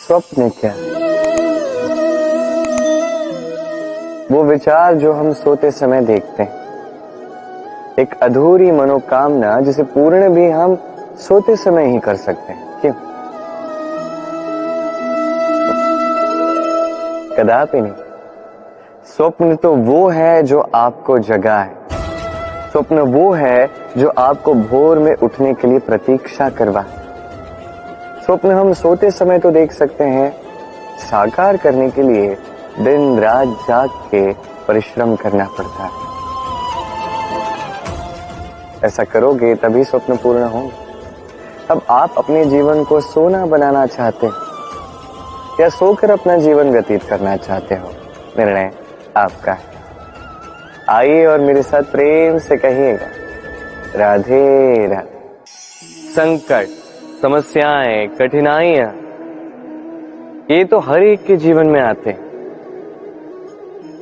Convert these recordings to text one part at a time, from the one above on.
स्वप्न क्या? वो विचार जो हम सोते समय देखते हैं, एक अधूरी मनोकामना जिसे पूर्ण भी हम सोते समय ही कर सकते हैं। क्यों? कदापि नहीं। स्वप्न तो वो है जो आपको जगाए। स्वप्न वो है जो आपको भोर में उठने के लिए प्रतीक्षा करवाए। स्वप्न हम सोते समय तो देख सकते हैं, साकार करने के लिए दिन रात जाग के परिश्रम करना पड़ता है। ऐसा करोगे तभी स्वप्न पूर्ण होंगे। अब आप अपने जीवन को सोना बनाना चाहते हो या सोकर अपना जीवन व्यतीत करना चाहते हो, निर्णय आपका है। आइए और मेरे साथ प्रेम से कहिएगा, राधे राधे। संकट, समस्याएं, कठिनाइयां, ये तो हर एक के जीवन में आते हैं।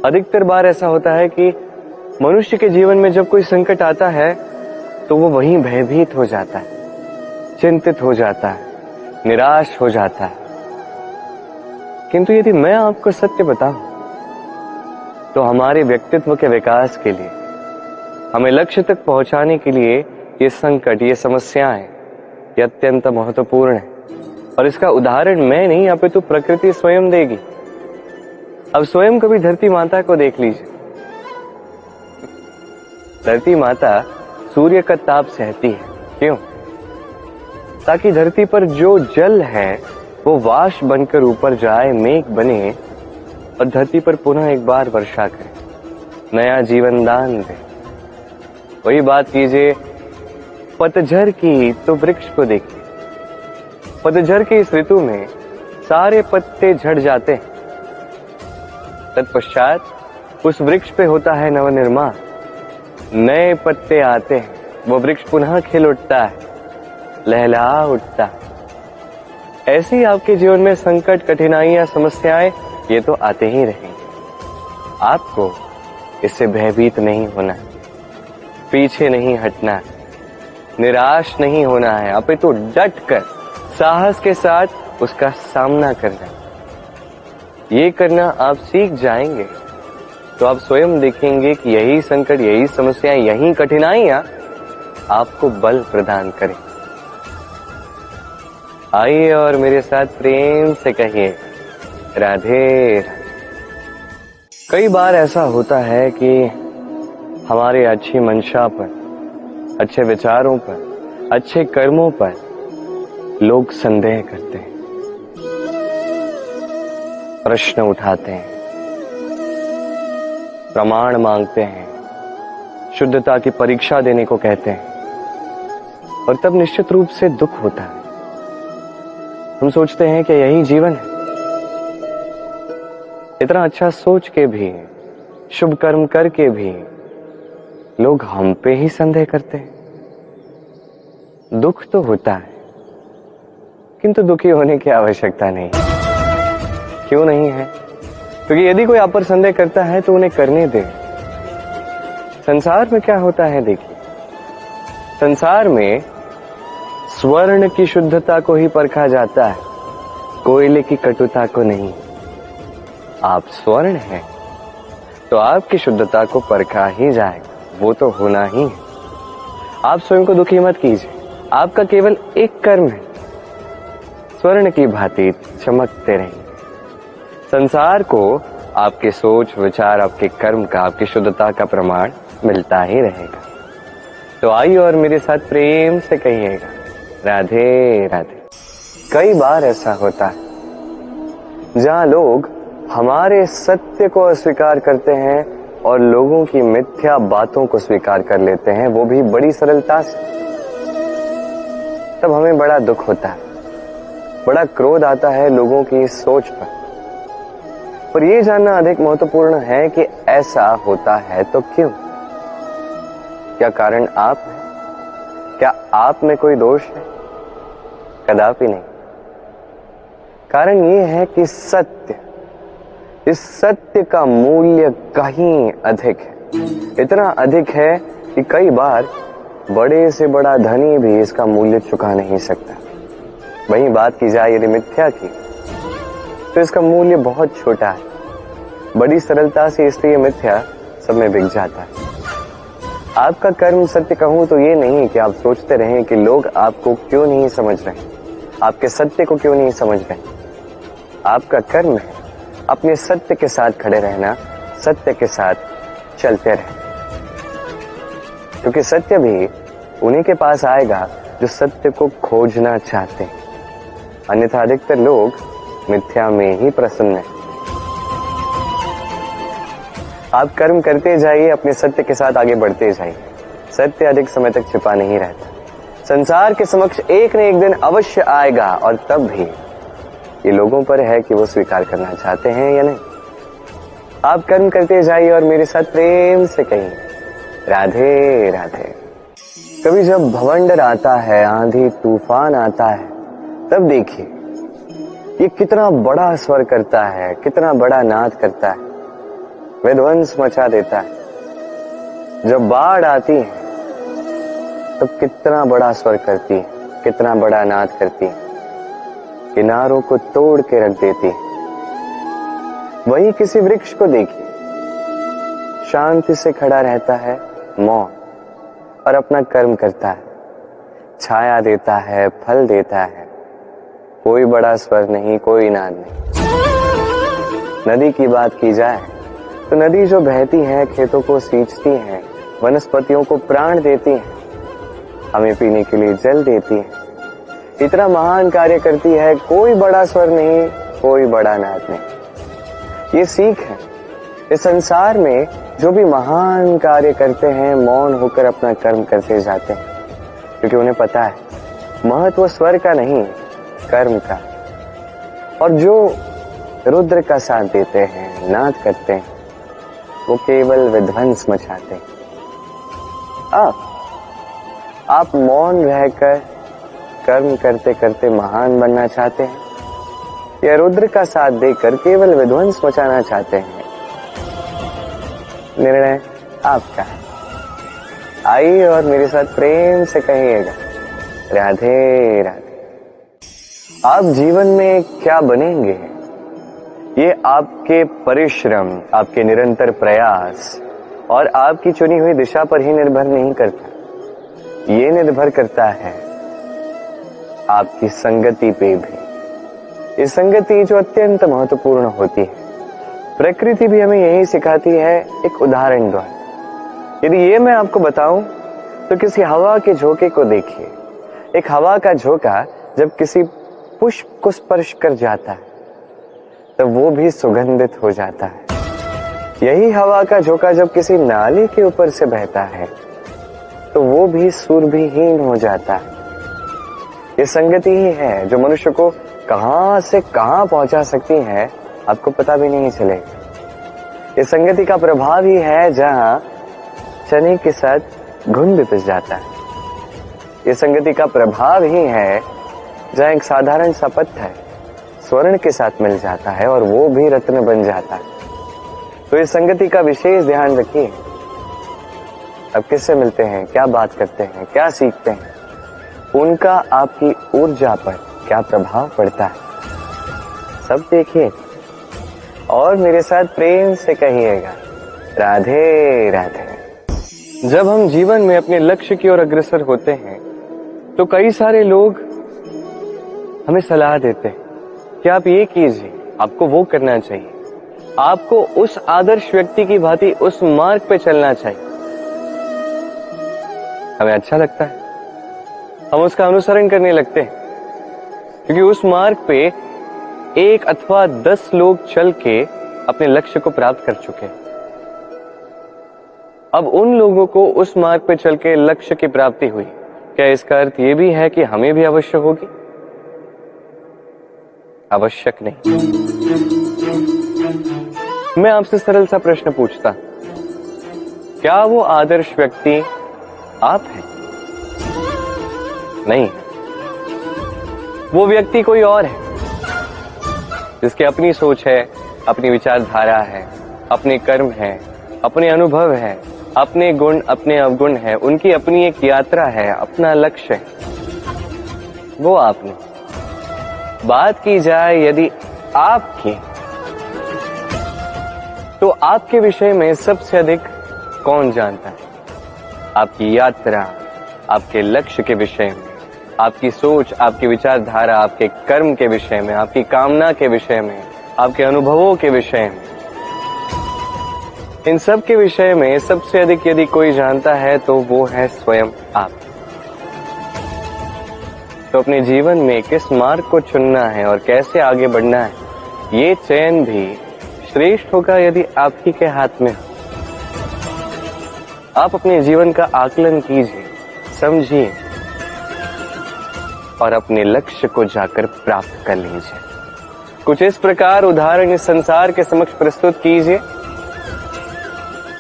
अधिकतर बार ऐसा होता है कि मनुष्य के जीवन में जब कोई संकट आता है तो वो वहीं भयभीत हो जाता है, चिंतित हो जाता है, निराश हो जाता है। किंतु यदि मैं आपको सत्य बताऊं तो हमारे व्यक्तित्व के विकास के लिए, हमें लक्ष्य तक पहुंचाने के लिए ये संकट, ये समस्याएं, ये अत्यंत महत्वपूर्ण है। और इसका उदाहरण मैं नहीं, अपितु प्रकृति स्वयं देगी। अब स्वयं कभी धरती माता को देख लीजिए। धरती माता सूर्य का ताप सहती है। क्यों? ताकि धरती पर जो जल है वो वाष्प बनकर ऊपर जाए, मेघ बने और धरती पर पुनः एक बार वर्षा करे, नया जीवन दान दे। वही बात कीजिए पतझड़ की तो वृक्ष को देखिए। पतझड़ के इस ऋतु में सारे पत्ते झड़ जाते हैं। तत्पश्चात उस वृक्ष पे होता है नवनिर्माण, नए पत्ते आते हैं, वो वृक्ष पुनः खिल उठता है, लहलहा उठता है। ऐसे ही आपके जीवन में संकट, कठिनाइयां, समस्याएं ये तो आते ही रहेंगे। आपको इससे भयभीत नहीं होना है, पीछे नहीं हटना है, निराश नहीं होना है, अपितु डट कर साहस के साथ उसका सामना करना है। ये करना आप सीख जाएंगे तो आप स्वयं देखेंगे कि यही संकट, यही समस्याएं, यही कठिनाइयां आपको बल प्रदान करें। आइए और मेरे साथ प्रेम से कहिए, राधे राधे। कई बार ऐसा होता है कि हमारे अच्छी मंशा पर, अच्छे विचारों पर, अच्छे कर्मों पर लोग संदेह करते हैं, प्रश्न उठाते हैं, प्रमाण मांगते हैं, शुद्धता की परीक्षा देने को कहते हैं। और तब निश्चित रूप से दुख होता है। हम सोचते हैं कि यही जीवन है। इतना अच्छा सोच के भी, शुभ कर्म करके भी लोग हम पे ही संदेह करते हैं। दुख तो होता है, किंतु दुखी होने की आवश्यकता नहीं। क्यों नहीं है? क्योंकि यदि कोई आप पर संदेह करता है तो उन्हें करने दे। संसार में क्या होता है देखिए, संसार में स्वर्ण की शुद्धता को ही परखा जाता है, कोयले की कटुता को नहीं। आप स्वर्ण हैं तो आपकी शुद्धता को परखा ही जाएगा, वो तो होना ही है। आप स्वयं को दुखी मत कीजिए, आपका केवल एक कर्म है, स्वर्ण की भांति चमकते रहिए। संसार को आपके सोच, विचार, आपके कर्म का, आपकी शुद्धता का प्रमाण मिलता ही रहेगा। तो आइए और मेरे साथ प्रेम से कहिएगा, राधे राधे। कई बार ऐसा होता है जहां लोग हमारे सत्य को अस्वीकार करते हैं और लोगों की मिथ्या बातों को स्वीकार कर लेते हैं, वो भी बड़ी सरलता से। तब हमें बड़ा दुख होता है, बड़ा क्रोध आता है लोगों की इस सोच पर यह जानना अधिक महत्वपूर्ण है कि ऐसा होता है तो क्यों? क्या कारण आप है? क्या आप में कोई दोष है? कदापि नहीं। कारण यह है कि सत्य, इस सत्य का मूल्य कहीं अधिक है। इतना अधिक है कि कई बार बड़े से बड़ा धनी भी इसका मूल्य चुका नहीं सकता। वहीं बात की जाए यदि मिथ्या की, तो इसका मूल्य बहुत छोटा है। बड़ी सरलता से इसलिए मिथ्या सब में बिक जाता है। आपका कर्म सत्य कहूं तो ये नहीं कि आप सोचते रहें कि लोग आपको क्यों नहीं समझ रहे, आपके सत्य को क्यों नहीं समझ रहे। आपका कर्म है अपने सत्य के साथ खड़े रहना, सत्य के साथ चलते रहना, क्योंकि सत्य भी उन्हीं के पास आएगा जो सत्य को खोजना चाहते हैं। अन्यथा अधिकतर लोग मिथ्या में ही प्रसन्न हैं। आप कर्म करते जाइए, अपने सत्य के साथ आगे बढ़ते जाइए। सत्य अधिक समय तक छिपा नहीं रहता। संसार के समक्ष एक न एक दिन अवश्य आएगा, और तब भी ये लोगों पर है कि वो स्वीकार करना चाहते हैं या नहीं। आप कर्म करते जाइए और मेरे साथ प्रेम से कहिए राधे राधे। कभी जब भवंडर आता है, आंधी तूफान आता है, तब देखिए ये कितना बड़ा स्वर करता है, कितना बड़ा नाद करता है, विध्वंस मचा देता है। जब बाढ़ आती है तब कितना बड़ा स्वर करती है, कितना बड़ा नाद करती है, किनारों को तोड़ के रख देती है। वही किसी वृक्ष को देखिए, शांति से खड़ा रहता है, मौन, और अपना कर्म करता है, छाया देता है, फल देता है। कोई बड़ा स्वर नहीं, कोई नाद नहीं। नदी की बात की जाए तो नदी जो बहती है, खेतों को सींचती है, वनस्पतियों को प्राण देती है, हमें पीने के लिए जल देती है, इतना महान कार्य करती है। कोई बड़ा स्वर नहीं, कोई बड़ा नाद नहीं। ये सीख है। इस संसार में जो भी महान कार्य करते हैं, मौन होकर अपना कर्म करते जाते हैं, क्योंकि उन्हें पता है महत्व स्वर का नहीं, कर्म का। और जो रुद्र का साथ देते हैं, नाद करते हैं, वो केवल विध्वंस मचाते हैं। आप मौन रहकर कर्म करते करते महान बनना चाहते हैं, या रुद्र का साथ देकर केवल विध्वंस मचाना चाहते हैं? निर्णय आपका है। आइए और मेरे साथ प्रेम से कहिएगा राधे राधे। आप जीवन में क्या बनेंगे, ये आपके परिश्रम, आपके निरंतर प्रयास और आपकी चुनी हुई दिशा पर ही निर्भर नहीं करता। ये निर्भर करता है आपकी संगति पे भी। ये संगति जो अत्यंत महत्वपूर्ण होती है। प्रकृति भी हमें यही सिखाती है, एक उदाहरण द्वारा। यदि ये मैं आपको बताऊं तो किसी हवा के झोंके को देखिए। एक हवा का झोंका जब किसी पुष्प को स्पर्श कर जाता है तब वो भी सुगंधित हो जाता है। यही हवा का झोंका जब किसी नाले के ऊपर से बहता है तो वो भी सुरभिहीन हो जाता है। ये संगति ही है जो मनुष्य को कहां से कहां पहुंचा सकती है, आपको पता भी नहीं चलेगा। ये संगति का प्रभाव ही है जहां चने के साथ घुन भी पिस जाता है। ये संगति का प्रभाव ही है जहां एक साधारण सा पत्थर स्वर्ण के साथ मिल जाता है और वो भी रत्न बन जाता है। तो इस संगति का विशेष ध्यान रखिए। अब किससे मिलते हैं, क्या बात करते हैं, क्या सीखते हैं, उनका आपकी ऊर्जा पर क्या प्रभाव पड़ता है, सब देखिए और मेरे साथ प्रेम से कहिएगा राधे राधे। जब हम जीवन में अपने लक्ष्य की ओर अग्रसर होते हैं तो कई सारे लोग हमें सलाह देते हैं कि आप ये कीजिए, आपको वो करना चाहिए, आपको उस आदर्श व्यक्ति की भांति उस मार्ग पे चलना चाहिए। हमें अच्छा लगता है, हम उसका अनुसरण करने लगते हैं, क्योंकि उस मार्ग पे 1 अथवा 10 लोग चल के अपने लक्ष्य को प्राप्त कर चुके हैं। अब उन लोगों को उस मार्ग पे चल के लक्ष्य की प्राप्ति हुई, क्या इसका अर्थ यह भी है कि हमें भी अवश्य होगी? आवश्यक नहीं। मैं आपसे सरल सा प्रश्न पूछता, क्या वो आदर्श व्यक्ति आप हैं? नहीं, वो व्यक्ति कोई और है जिसकी अपनी सोच है, अपनी विचारधारा है, अपने कर्म है, अपने अनुभव है, अपने गुण अपने अवगुण है, उनकी अपनी एक यात्रा है, अपना लक्ष्य है। वो आप नहीं। बात की जाए यदि आपकी, तो आपके विषय में सबसे अधिक कौन जानता है? आपकी यात्रा, आपके लक्ष्य के विषय में, आपकी सोच, आपकी विचारधारा, आपके कर्म के विषय में, आपकी कामना के विषय में, आपके अनुभवों के विषय में, इन सब के विषय में सबसे अधिक यदि कोई जानता है तो वो है स्वयं आप। तो अपने जीवन में किस मार्ग को चुनना है और कैसे आगे बढ़ना है, ये चयन भी श्रेष्ठ होगा यदि आप ही के हाथ में हो। आप अपने जीवन का आकलन कीजिए, समझिए और अपने लक्ष्य को जाकर प्राप्त कर लीजिए। कुछ इस प्रकार उदाहरण इस संसार के समक्ष प्रस्तुत कीजिए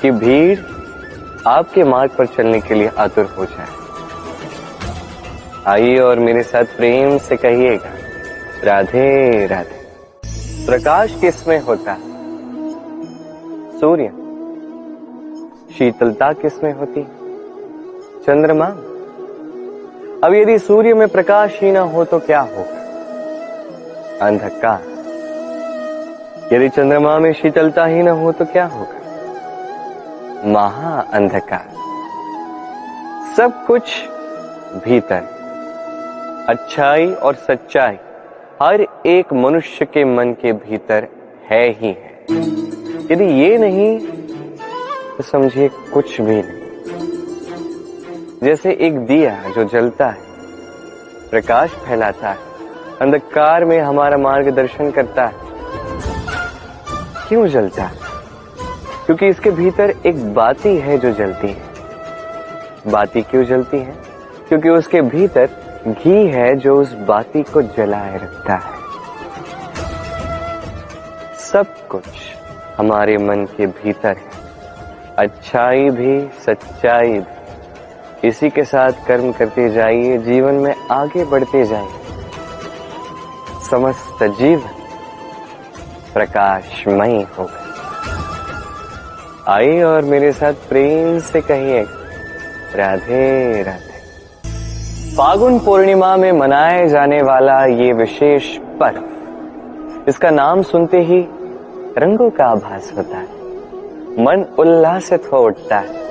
कि भीड़ आपके मार्ग पर चलने के लिए आतुर हो जाए। आइए और मेरे साथ प्रेम से कहिएगा, राधे राधे। प्रकाश किसमें होता है? सूर्य। शीतलता किसमें होती? चंद्रमा। अब यदि सूर्य में प्रकाश ही ना हो तो क्या होगा? अंधकार। यदि चंद्रमा में शीतलता ही ना हो तो क्या होगा? महा अंधकार। सब कुछ भीतर, अच्छाई और सच्चाई हर एक मनुष्य के मन के भीतर है ही है। यदि ये नहीं तो समझिए कुछ भी नहीं। जैसे एक दिया जो जलता है, प्रकाश फैलाता है, अंधकार में हमारा मार्गदर्शन करता है। क्यों जलता है? क्योंकि इसके भीतर एक बाती है जो जलती है। बाती क्यों जलती है? क्योंकि उसके भीतर घी है जो उस बाती को जलाए रखता है। सब कुछ हमारे मन के भीतर है, अच्छाई भी, सच्चाई भी। इसी के साथ कर्म करते जाइए, जीवन में आगे बढ़ते जाइए। समस्त जीवन प्रकाशमय होगा। आइए और मेरे साथ प्रेम से कहिए, राधे राधे। फागुन पूर्णिमा में मनाए जाने वाला ये विशेष पर्व, इसका नाम सुनते ही रंगों का आभास होता है, मन उल्लासित हो उठता है।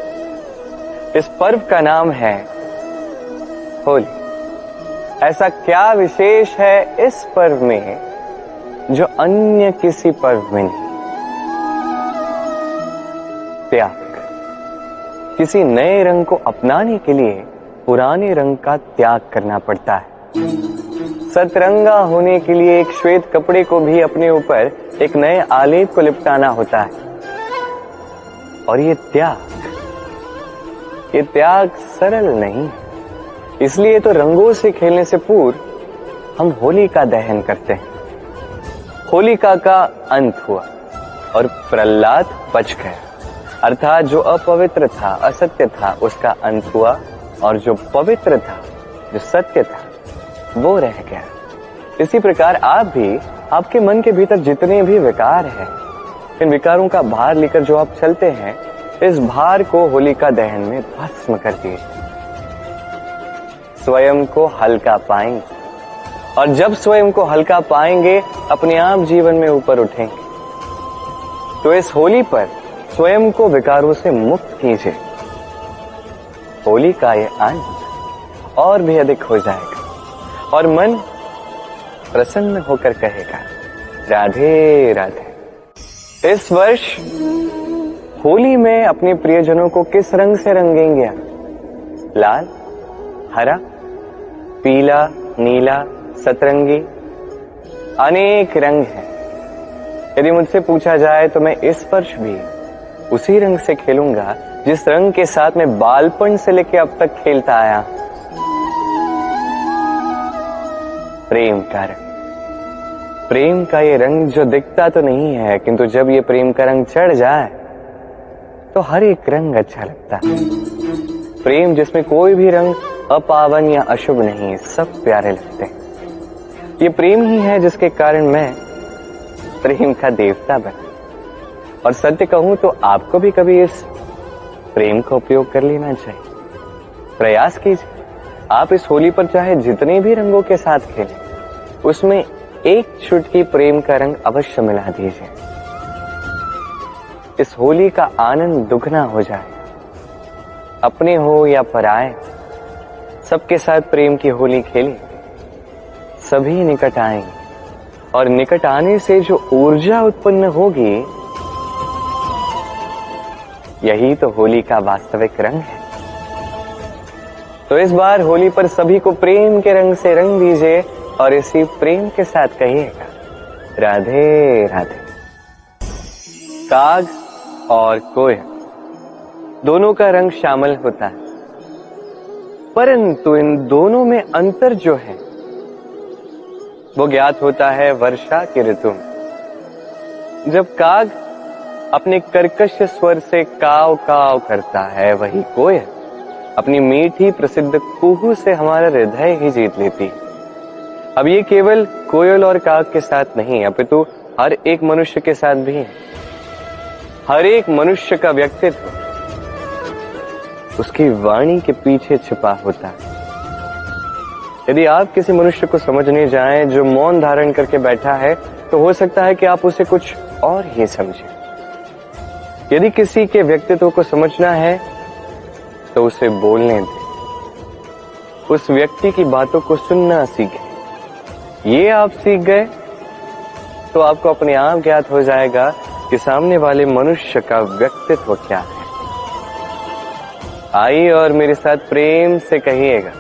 इस पर्व का नाम है होली। ऐसा क्या विशेष है इस पर्व में जो अन्य किसी पर्व में नहीं? त्याग। किसी नए रंग को अपनाने के लिए पुराने रंग का त्याग करना पड़ता है। सतरंगा होने के लिए एक श्वेत कपड़े को भी अपने ऊपर एक नए आलेप को लिपटाना होता है। और ये त्याग सरल नहीं है। इसलिए तो रंगों से खेलने से पूर्व हम होलिका दहन करते हैं। होलिका का अंत हुआ और प्रहलाद बच गया। अर्थात जो अपवित्र था, असत्य था, उसका अंत हुआ और जो पवित्र था, जो सत्य था, वो रह गया। इसी प्रकार आप भी, आपके मन के भीतर जितने भी विकार हैं, इन विकारों का भार लेकर जो आप चलते हैं, इस भार को होलिका दहन में भस्म कर दीजिए। स्वयं को हल्का पाएंगे और जब स्वयं को हल्का पाएंगे, अपने आप जीवन में ऊपर उठेंगे। तो इस होली पर स्वयं को विकारों से मुक्त कीजिए। होली का ये आनंद और भी अधिक हो जाएगा और मन प्रसन्न होकर कहेगा, राधे राधे। इस वर्ष होली में अपने प्रियजनों को किस रंग से रंगेंगे आप? लाल, हरा, पीला, नीला, सतरंगी, अनेक रंग हैं। यदि मुझसे पूछा जाए तो मैं इस वर्ष भी उसी रंग से खेलूंगा जिस रंग के साथ मैं बालपन से लेकर अब तक खेलता आया, प्रेम का रंग। प्रेम का ये रंग जो दिखता तो नहीं है, किंतु जब ये प्रेम का रंग चढ़ जाए तो हर एक रंग अच्छा लगता है। प्रेम जिसमें कोई भी रंग अपावन या अशुभ नहीं, सब प्यारे लगते हैं। ये प्रेम ही है जिसके कारण मैं प्रेम का देवता बना। और सत्य कहूं तो आपको भी कभी इस प्रेम का उपयोग कर लेना चाहिए। प्रयास कीजिए, आप इस होली पर चाहे जितने भी रंगों के साथ खेलें, उसमें एक चुटकी प्रेम का रंग अवश्य मिला दीजिए। इस होली का आनंद दुगना हो जाए। अपने हो या पराए, सबके साथ प्रेम की होली खेलें। सभी निकट आएंगे और निकट आने से जो ऊर्जा उत्पन्न होगी, यही तो होली का वास्तविक रंग है। तो इस बार होली पर सभी को प्रेम के रंग से रंग दीजिए और इसी प्रेम के साथ कहिएगा, राधे राधे। काग और कोयल दोनों का रंग शामिल होता है, परंतु इन दोनों में अंतर जो है वो ज्ञात होता है वर्षा के ऋतु में। जब काग अपने कर्कश स्वर से काव काव करता है, वही कोयल अपनी मीठी प्रसिद्ध कुहू से हमारा हृदय ही जीत लेती है। अब ये केवल कोयल और काग के साथ नहीं, अपितु हर एक मनुष्य के साथ भी है। हर एक मनुष्य का व्यक्तित्व उसकी वाणी के पीछे छिपा होता है। यदि आप किसी मनुष्य को समझने जाएं जो मौन धारण करके बैठा है, तो हो सकता है कि आप उसे कुछ और ही समझें। यदि किसी के व्यक्तित्व को समझना है तो उसे बोलने दें, उस व्यक्ति की बातों को सुनना सीखें। ये आप सीख गए तो आपको अपने आप ज्ञात हो जाएगा कि सामने वाले मनुष्य का व्यक्तित्व क्या है। आइए और मेरे साथ प्रेम से कहिएगा,